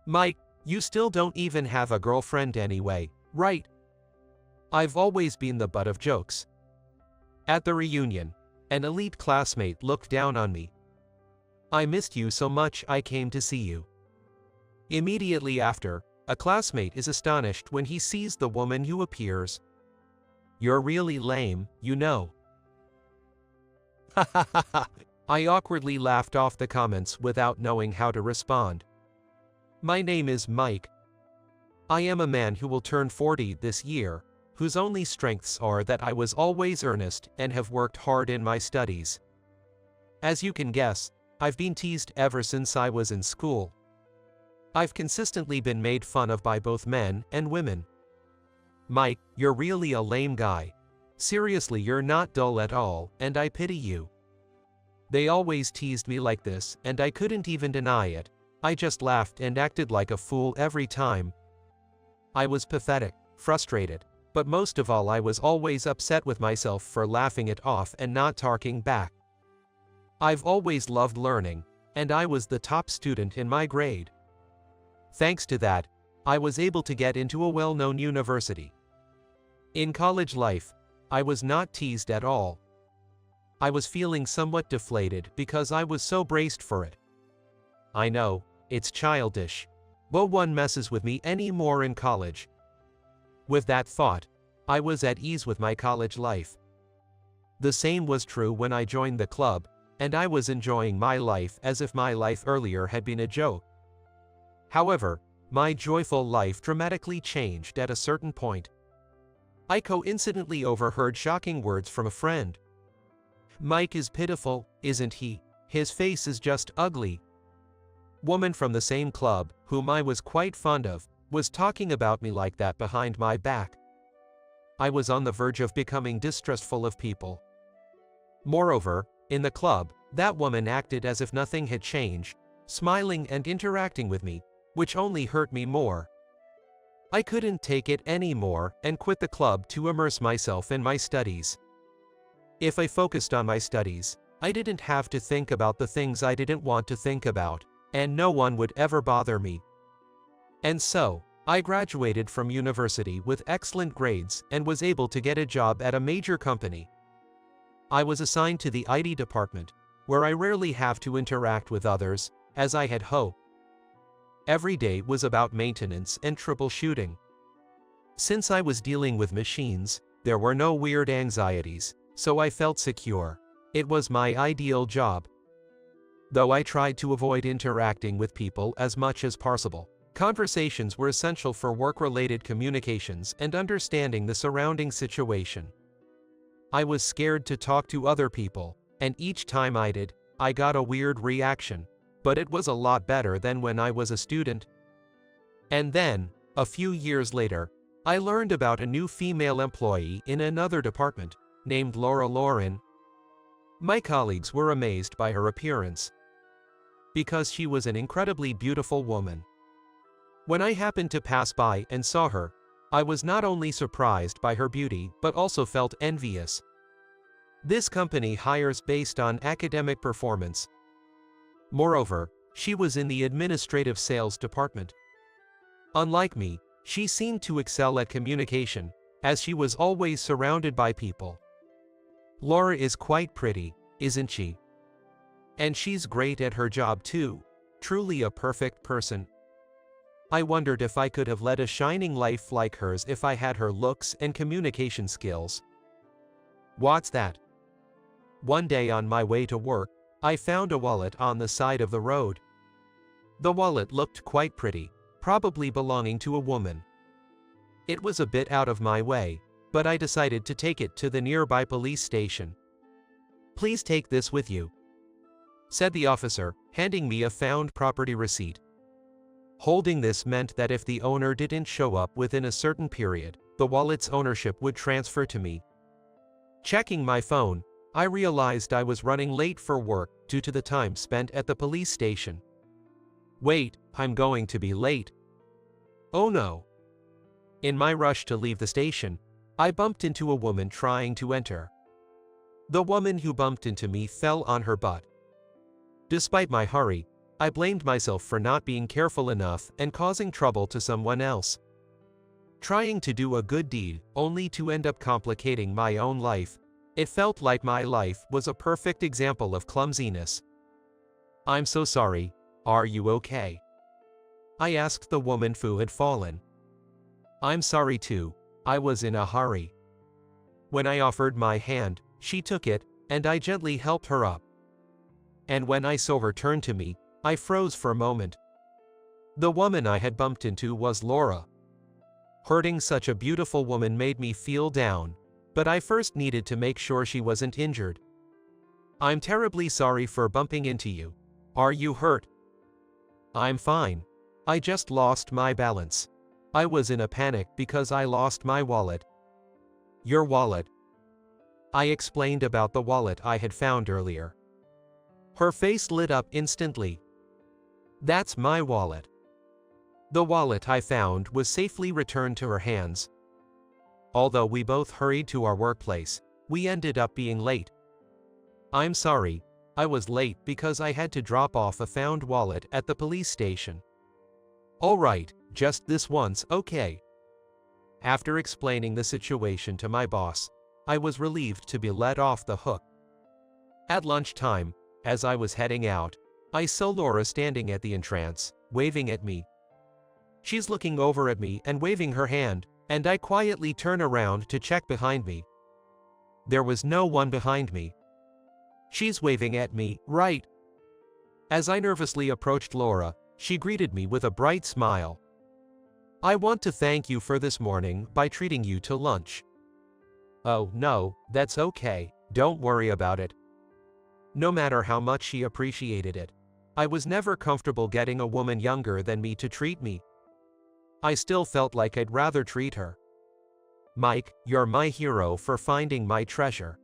Mike, you still don't even have a girlfriend anyway, right? I've always been the butt of jokes. At the reunion, an elite classmate looked down on me. I missed you so much I came to see you. Immediately after, a classmate is astonished when he sees the woman who appears. You're really lame, you know. Ha ha ha ha. I awkwardly laughed off the comments without knowing how to respond. My name is Mike. I am a man who will turn 40 this year, whose only strengths are that I was always earnest and have worked hard in my studies. As you can guess, I've been teased ever since I was in school. I've consistently been made fun of by both men and women. Mike, you're really a lame guy. Seriously, you're not dull at all, and I pity you. They always teased me like this, and I couldn't even deny it. I just laughed and acted like a fool every time. I was pathetic, frustrated, but most of all I was always upset with myself for laughing it off and not talking back. I've always loved learning, and I was the top student in my grade. Thanks to that, I was able to get into a well-known university. In college life, I was not teased at all. I was feeling somewhat deflated because I was so braced for it. I know, it's childish. No one messes with me anymore in college. With that thought, I was at ease with my college life. The same was true when I joined the club, and I was enjoying my life as if my life earlier had been a joke. However, my joyful life dramatically changed at a certain point. I coincidentally overheard shocking words from a friend. Mike is pitiful, isn't he? His face is just ugly. Woman from the same club, whom I was quite fond of, was talking about me like that behind my back. I was on the verge of becoming distrustful of people. Moreover, in the club, that woman acted as if nothing had changed, smiling and interacting with me, which only hurt me more. I couldn't take it anymore and quit the club to immerse myself in my studies. If I focused on my studies, I didn't have to think about the things I didn't want to think about, and no one would ever bother me. And so, I graduated from university with excellent grades and was able to get a job at a major company. I was assigned to the IT department, where I rarely have to interact with others, as I had hoped. Every day was about maintenance and troubleshooting. Since I was dealing with machines, there were no weird anxieties, so I felt secure. It was my ideal job. Though I tried to avoid interacting with people as much as possible, conversations were essential for work-related communications and understanding the surrounding situation. I was scared to talk to other people, and each time I did, I got a weird reaction, but it was a lot better than when I was a student. And then, a few years later, I learned about a new female employee in another department, named Laura Lauren. My colleagues were amazed by her appearance, because she was an incredibly beautiful woman. When I happened to pass by and saw her, I was not only surprised by her beauty but also felt envious. This company hires based on academic performance. Moreover, she was in the administrative sales department. Unlike me, she seemed to excel at communication, as she was always surrounded by people. Laura is quite pretty, isn't she? And she's great at her job too, truly a perfect person. I wondered if I could have led a shining life like hers if I had her looks and communication skills. What's that? One day on my way to work, I found a wallet on the side of the road. The wallet looked quite pretty, probably belonging to a woman. It was a bit out of my way, but I decided to take it to the nearby police station. "Please take this with you," said the officer, handing me a found property receipt. Holding this meant that if the owner didn't show up within a certain period, the wallet's ownership would transfer to me. Checking my phone, I realized I was running late for work due to the time spent at the police station. Wait, I'm going to be late. Oh no. In my rush to leave the station, I bumped into a woman trying to enter. The woman who bumped into me fell on her butt. Despite my hurry, I blamed myself for not being careful enough and causing trouble to someone else. Trying to do a good deed, only to end up complicating my own life. It felt like my life was a perfect example of clumsiness. "I'm so sorry. Are you okay?" I asked the woman who had fallen. "I'm sorry too. I was in a hurry." When I offered my hand, she took it, and I gently helped her up. And when I saw her turn to me, I froze for a moment. The woman I had bumped into was Laura. Hurting such a beautiful woman made me feel down, but I first needed to make sure she wasn't injured. "I'm terribly sorry for bumping into you. Are you hurt?" "I'm fine. I just lost my balance. I was in a panic because I lost my wallet." "Your wallet?" I explained about the wallet I had found earlier. Her face lit up instantly. "That's my wallet." The wallet I found was safely returned to her hands. Although we both hurried to our workplace, we ended up being late. "I'm sorry, I was late because I had to drop off a found wallet at the police station." "All right, just this once, okay?" After explaining the situation to my boss, I was relieved to be let off the hook. At lunchtime, as I was heading out, I saw Laura standing at the entrance, waving at me. She's looking over at me and waving her hand, and I quietly turn around to check behind me. There was no one behind me. She's waving at me, right? As I nervously approached Laura, she greeted me with a bright smile. "I want to thank you for this morning by treating you to lunch." "Oh, no, that's okay, don't worry about it." No matter how much she appreciated it, I was never comfortable getting a woman younger than me to treat me. I still felt like I'd rather treat her. "Mike, you're my hero for finding my treasure.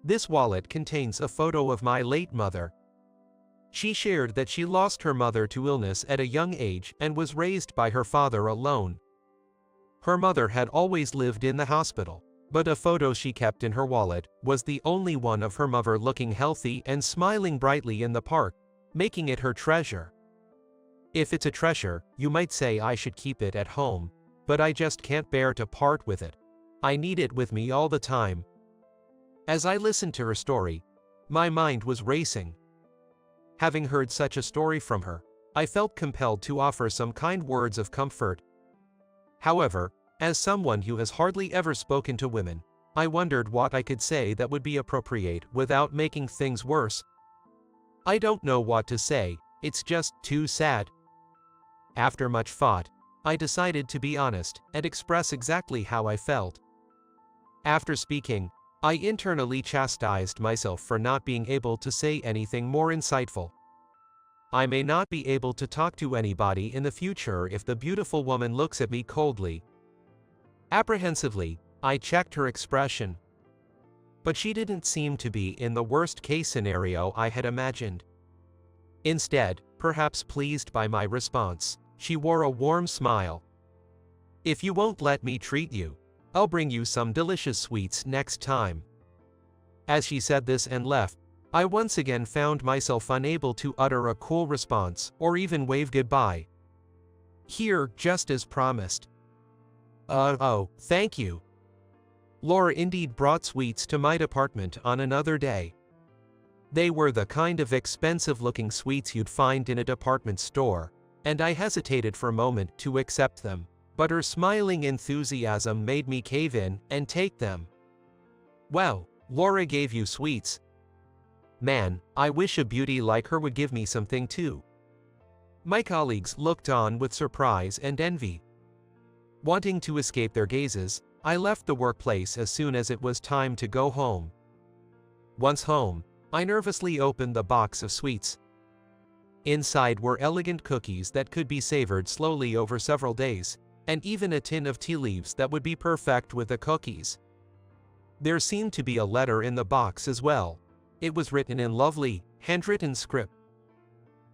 This wallet contains a photo of my late mother. She shared that she lost her mother to illness at a young age and was raised by her father alone. Her mother had always lived in the hospital, but a photo she kept in her wallet was the only one of her mother looking healthy and smiling brightly in the park, making it her treasure. If it's a treasure, you might say I should keep it at home, but I just can't bear to part with it. I need it with me all the time." As I listened to her story, my mind was racing. Having heard such a story from her, I felt compelled to offer some kind words of comfort. However, as someone who has hardly ever spoken to women, I wondered what I could say that would be appropriate without making things worse. "I don't know what to say, it's just too sad." After much thought, I decided to be honest and express exactly how I felt. After speaking, I internally chastised myself for not being able to say anything more insightful. I may not be able to talk to anybody in the future if the beautiful woman looks at me coldly. Apprehensively, I checked her expression. But she didn't seem to be in the worst-case scenario I had imagined. Instead, perhaps pleased by my response, she wore a warm smile. "If you won't let me treat you, I'll bring you some delicious sweets next time." As she said this and left, I once again found myself unable to utter a cool response or even wave goodbye. "Here, just as promised." Oh, thank you." Laura indeed brought sweets to my department on another day. They were the kind of expensive-looking sweets you'd find in a department store, and I hesitated for a moment to accept them, but her smiling enthusiasm made me cave in and take them. "Wow, Laura gave you sweets. Man, I wish a beauty like her would give me something too." My colleagues looked on with surprise and envy. Wanting to escape their gazes, I left the workplace as soon as it was time to go home. Once home, I nervously opened the box of sweets. Inside were elegant cookies that could be savored slowly over several days, and even a tin of tea leaves that would be perfect with the cookies. There seemed to be a letter in the box as well. It was written in lovely, handwritten script.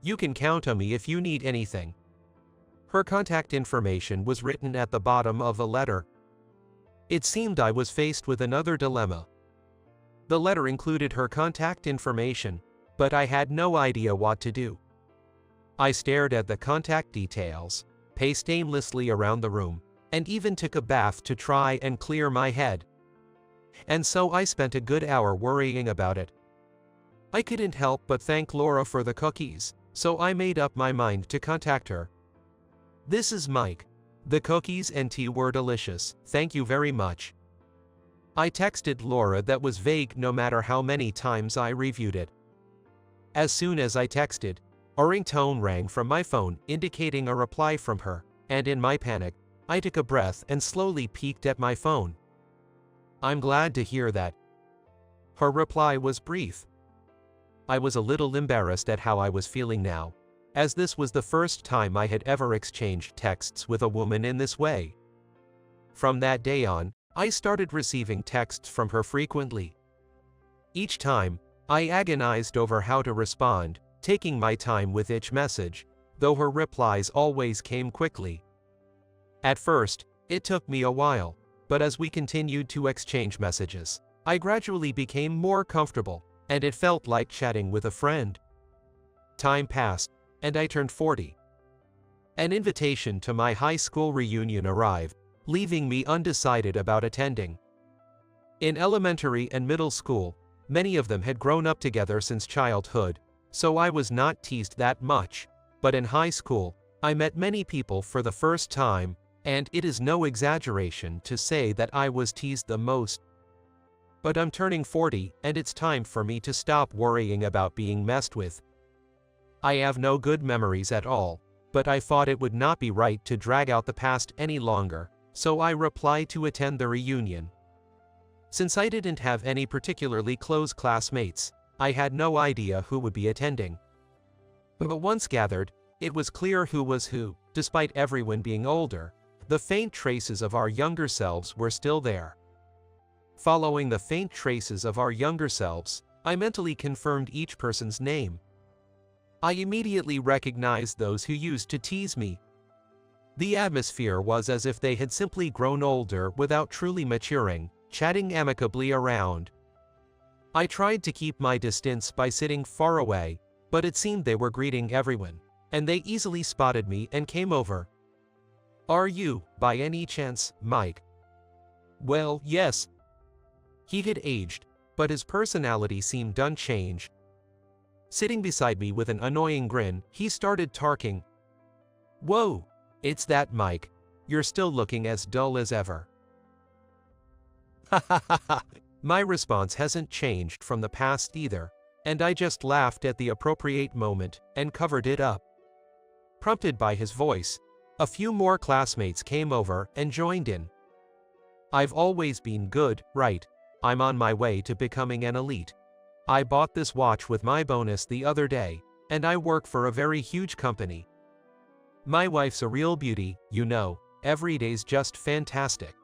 "You can count on me if you need anything." Her contact information was written at the bottom of the letter. It seemed I was faced with another dilemma. The letter included her contact information, but I had no idea what to do. I stared at the contact details, paced aimlessly around the room, and even took a bath to try and clear my head. And so I spent a good hour worrying about it. I couldn't help but thank Laura for the cookies, so I made up my mind to contact her. "This is Mike. The cookies and tea were delicious, thank you very much." I texted Laura that was vague no matter how many times I reviewed it. As soon as I texted, a ringtone rang from my phone indicating a reply from her, and in my panic, I took a breath and slowly peeked at my phone. "I'm glad to hear that." Her reply was brief. I was a little embarrassed at how I was feeling now, as this was the first time I had ever exchanged texts with a woman in this way. From that day on, I started receiving texts from her frequently. Each time, I agonized over how to respond, taking my time with each message, though her replies always came quickly. At first, it took me a while, but as we continued to exchange messages, I gradually became more comfortable, and it felt like chatting with a friend. Time passed, and I turned 40. An invitation to my high school reunion arrived, leaving me undecided about attending. In elementary and middle school, many of them had grown up together since childhood, so I was not teased that much, but in high school, I met many people for the first time, and it is no exaggeration to say that I was teased the most. But I'm turning 40, and it's time for me to stop worrying about being messed with. I have no good memories at all, but I thought it would not be right to drag out the past any longer, so I replied to attend the reunion. Since I didn't have any particularly close classmates, I had no idea who would be attending. But once gathered, it was clear who was who. Despite everyone being older, the faint traces of our younger selves were still there. Following the faint traces of our younger selves, I mentally confirmed each person's name. I immediately recognized those who used to tease me. The atmosphere was as if they had simply grown older without truly maturing, chatting amicably around. I tried to keep my distance by sitting far away, but it seemed they were greeting everyone, and they easily spotted me and came over. "Are you, by any chance, Mike?" "Well, yes." He had aged, but his personality seemed unchanged. Sitting beside me with an annoying grin, he started talking. "Whoa, it's that Mike. You're still looking as dull as ever." Ha ha ha ha. My response hasn't changed from the past either, and I just laughed at the appropriate moment and covered it up. Prompted by his voice, a few more classmates came over and joined in. "I've always been good, right? I'm on my way to becoming an elite. I bought this watch with my bonus the other day, and I work for a very huge company. My wife's a real beauty, you know, every day's just fantastic."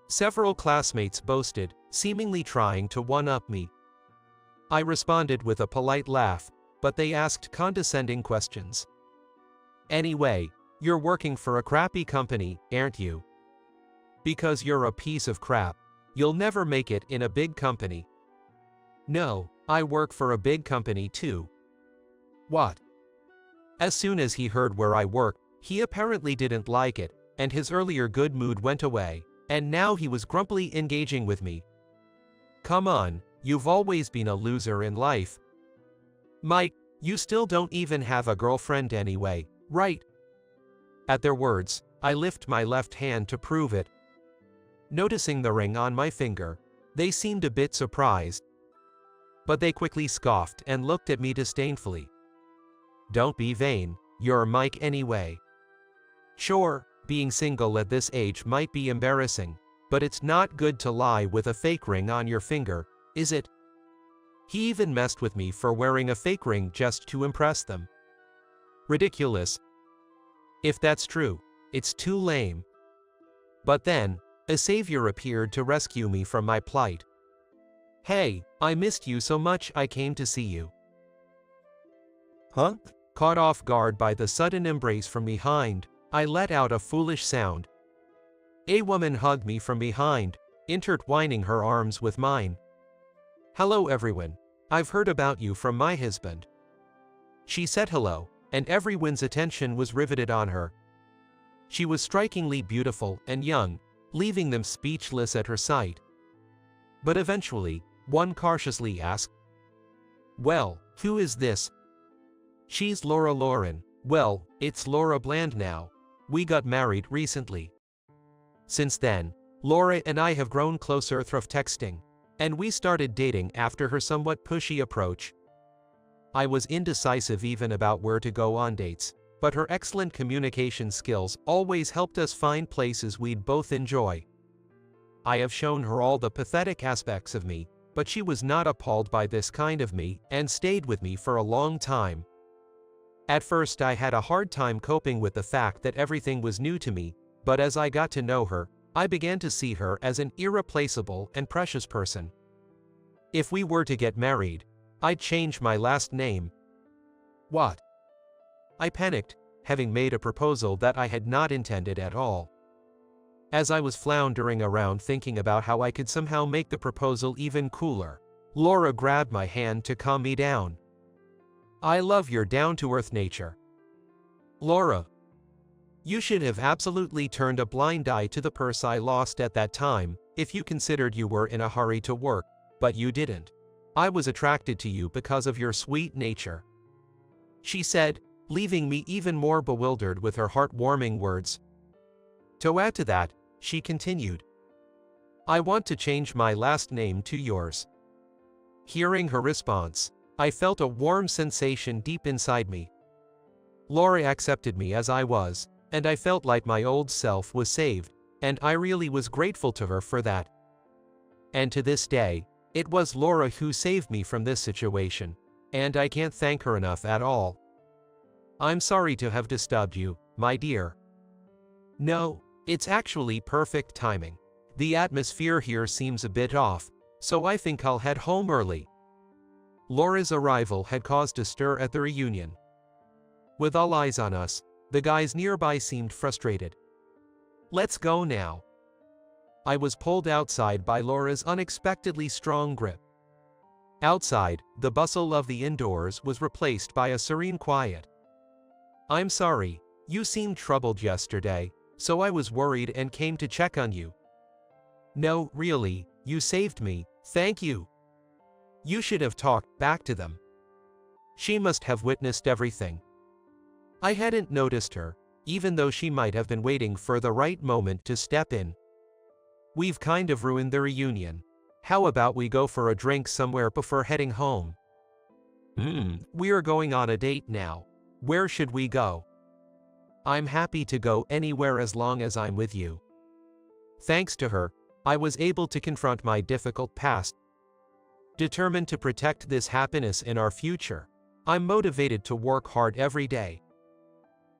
Several classmates boasted, seemingly trying to one-up me. I responded with a polite laugh, but they asked condescending questions. "Anyway, you're working for a crappy company, aren't you? Because you're a piece of crap, you'll never make it in a big company." "No, I work for a big company too." "What?" As soon as he heard where I work, he apparently didn't like it, and his earlier good mood went away, and now he was grumpily engaging with me. "Come on, you've always been a loser in life. Mike, you still don't even have a girlfriend anyway, right?" At their words, I lift my left hand to prove it. Noticing the ring on my finger, they seemed a bit surprised. But they quickly scoffed and looked at me disdainfully. "Don't be vain, you're Mike anyway." Sure, being single at this age might be embarrassing, but it's not good to lie with a fake ring on your finger, is it? He even messed with me for wearing a fake ring just to impress them. Ridiculous. If that's true, it's too lame. But then, a savior appeared to rescue me from my plight. "Hey, I missed you so much I came to see you." "Huh?" Caught off guard by the sudden embrace from behind, I let out a foolish sound. A woman hugged me from behind, intertwining her arms with mine. "Hello everyone, I've heard about you from my husband." She said hello, and everyone's attention was riveted on her. She was strikingly beautiful and young, leaving them speechless at her sight. But eventually, one cautiously asked, "Well, who is this?" "She's Laura Lauren." "Well, it's Laura Bland now. We got married recently." Since then, Laura and I have grown closer through texting, and we started dating after her somewhat pushy approach. I was indecisive even about where to go on dates, but her excellent communication skills always helped us find places we'd both enjoy. I have shown her all the pathetic aspects of me, but she was not appalled by this kind of me and stayed with me for a long time. At first I had a hard time coping with the fact that everything was new to me, but as I got to know her, I began to see her as an irreplaceable and precious person. If we were to get married, I'd change my last name. What? I panicked, having made a proposal that I had not intended at all. As I was floundering around thinking about how I could somehow make the proposal even cooler, Laura grabbed my hand to calm me down. "I love your down-to-earth nature, Laura. You should have absolutely turned a blind eye to the purse I lost at that time, if you considered you were in a hurry to work, but you didn't. I was attracted to you because of your sweet nature," she said, leaving me even more bewildered with her heartwarming words. To add to that, she continued, "I want to change my last name to yours." Hearing her response, I felt a warm sensation deep inside me. Laura accepted me as I was, and I felt like my old self was saved, and I really was grateful to her for that. And to this day, it was Laura who saved me from this situation, and I can't thank her enough at all. I'm sorry to have disturbed you, my dear. No, it's actually perfect timing. The atmosphere here seems a bit off, so I think I'll head home early. Laura's arrival had caused a stir at the reunion. With all eyes on us, the guys nearby seemed frustrated. "Let's go now." I was pulled outside by Laura's unexpectedly strong grip. Outside, the bustle of the indoors was replaced by a serene quiet. "I'm sorry, you seemed troubled yesterday, so I was worried and came to check on you." "No, really, you saved me, thank you." "You should have talked back to them." She must have witnessed everything. I hadn't noticed her, even though she might have been waiting for the right moment to step in. "We've kind of ruined the reunion. How about we go for a drink somewhere before heading home?" We're going on a date now. Where should we go?" "I'm happy to go anywhere as long as I'm with you." Thanks to her, I was able to confront my difficult past. Determined to protect this happiness in our future, I'm motivated to work hard every day.